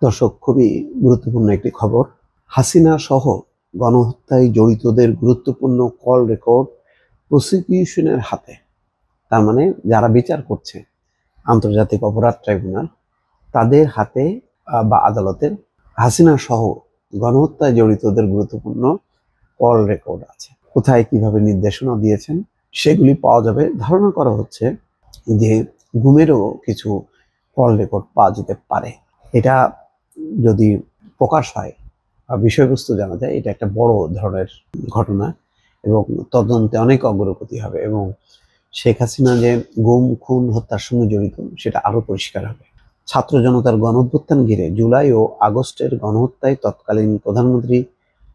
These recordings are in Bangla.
দর্শক, খুবই গুরুত্বপূর্ণ একটি খবর। হাসিনা সহ গণহত্যায় জড়িতদের গুরুত্বপূর্ণ কল রেকর্ড প্রসিকিউশনের হাতে। তার মানে যারা বিচার করছে আন্তর্জাতিক অপরাধ ট্রাইব্যুনাল, তাদের হাতে বা আদালতের হাসিনা সহ গণহত্যায় জড়িতদের গুরুত্বপূর্ণ কল রেকর্ড আছে। কোথায় কিভাবে নির্দেশনা দিয়েছেন সেগুলি পাওয়া যাবে। ধারণা করা হচ্ছে যে গুমেরও কিছু কল রেকর্ড পাওয়া যেতে পারে। এটা যদি প্রকাশ হয় বা বিষয়বস্তু জানা যায়, এটা একটা বড় ধরনের ঘটনা এবং তদন্তে অনেক অগ্রগতি হবে এবং শেখ হাসিনা যে গুম খুন হত্যার সঙ্গে জড়িত সেটা আরো পরিষ্কার হবে। ছাত্র জনতার গণঅভ্যুত্থান ঘিরে জুলাই ও আগস্টের গণহত্যায় তৎকালীন প্রধানমন্ত্রী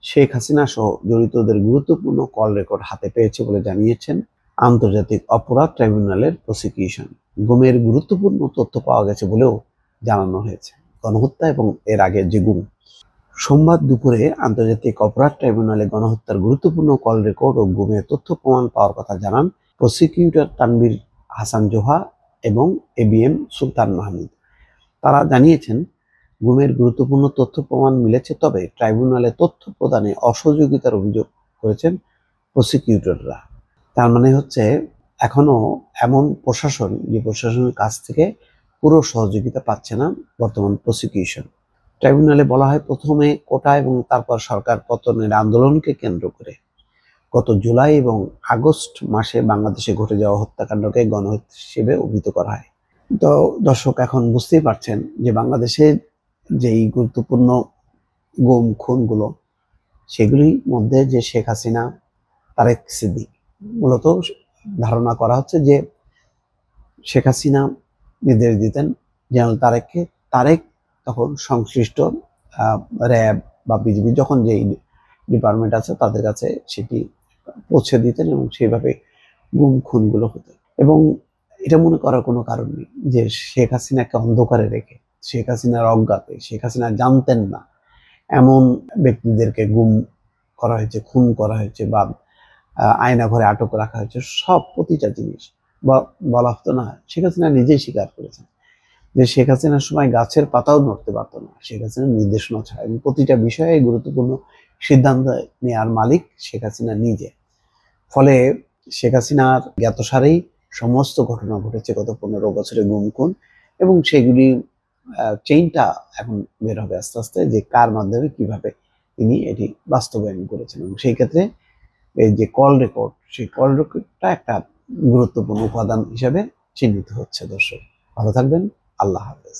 শেখ হাসিনা সহ জড়িতদের গুরুত্বপূর্ণ কল রেকর্ড হাতে পেয়েছে বলে জানিয়েছেন আন্তর্জাতিক অপরাধ ট্রাইব্যুনালের প্রসিকিউশন। গুমের গুরুত্বপূর্ণ তথ্য পাওয়া গেছে বলেও জানানো হয়েছে। গণহত্যা এবং এর আগে যে গুম। সোমবার দুপুরে আন্তর্জাতিক অপরাধ ট্রাইব্যুনালে গণহত্যার গুরুত্বপূর্ণ কল রেকর্ড ও গুমের তথ্য প্রমাণ পাওয়ার কথা জানান প্রসিকিউটর তানভীর হাসান জোহা এবং এবিএম সুলতান মাহমুদ। তারা জানিয়েছেন, গুমের গুরুত্বপূর্ণ তথ্য প্রমাণ মিলেছে, তবে ট্রাইব্যুনালে তথ্য প্রদানে অসহযোগিতার অভিযোগ করেছেন প্রসিকিউটররা। তার মানে হচ্ছে এখনো এমন প্রশাসন, যে প্রশাসনের কাছ থেকে পুরো সহযোগিতা পাচ্ছে না বর্তমান প্রসিকিউশন। ট্রাইব্যুনালে বলা হয়, প্রথমে কোটা এবং তারপর সরকার পতনের আন্দোলনকে কেন্দ্র করে গত জুলাই এবং আগস্ট মাসে বাংলাদেশে ঘটে যাওয়া হত্যাকাণ্ডকে গণহত্যা হিসেবে অভিহিত করা হয়। তো দর্শক, এখন বুঝতেই পারছেন যে বাংলাদেশের যেই গুরুত্বপূর্ণ গুম খুনগুলো, সেগুলির মধ্যে যে শেখ হাসিনা, তারেক সিদ্দিক, মূলত ধারণা করা হচ্ছে যে শেখ হাসিনা নির্দেশ দিতেন জেনারেল তারেককে। তারেক তখন সংশ্লিষ্ট র্যাব বা বিজিবি, যখন যেই ডিপার্টমেন্ট আছে তাদের কাছে সেটি পৌঁছে দিতেন এবং সেইভাবে গুম খুনগুলো হতো। এবং এটা মনে করার কোনো কারণ নেই যে শেখ হাসিনাকে অন্ধকারে রেখে, শেখ হাসিনার অজ্ঞাতে, শেখ হাসিনা জানতেন না এমন ব্যক্তিদেরকে গুম করা হয়েছে, খুন করা হয়েছে বা আয়না ঘরে আটক রাখা হয়েছে। সব প্রতিটা জিনিস বলা হতো না, শেখ হাসিনা নিজেই স্বীকার করেছেন যে শেখ হাসিনার সময় গাছের পাতাও নড়তে পারত না শেখ হাসিনার নির্দেশনা ছাড়া, এবং প্রতিটা বিষয়ে গুরুত্বপূর্ণ সিদ্ধান্ত নেওয়ার মালিক শেখ হাসিনা নিজে। ফলে শেখ হাসিনার জ্ঞাতসারেই সমস্ত ঘটনা ঘটেছে গত 15 বছরে গুম খুন, এবং সেগুলি চেইনটা এখন বের হবে আস্তে আস্তে যে কার মাধ্যমে কিভাবে তিনি এটি বাস্তবায়ন করেছেন। এবং সেই ক্ষেত্রে এই যে কল রেকর্ড, সেই কল রেকর্ডটা একটা গুরুত্বপূর্ণ উপাদান হিসেবে চিহ্নিত হচ্ছে। দর্শক, ভালো থাকবেন। আল্লাহ হাফেজ।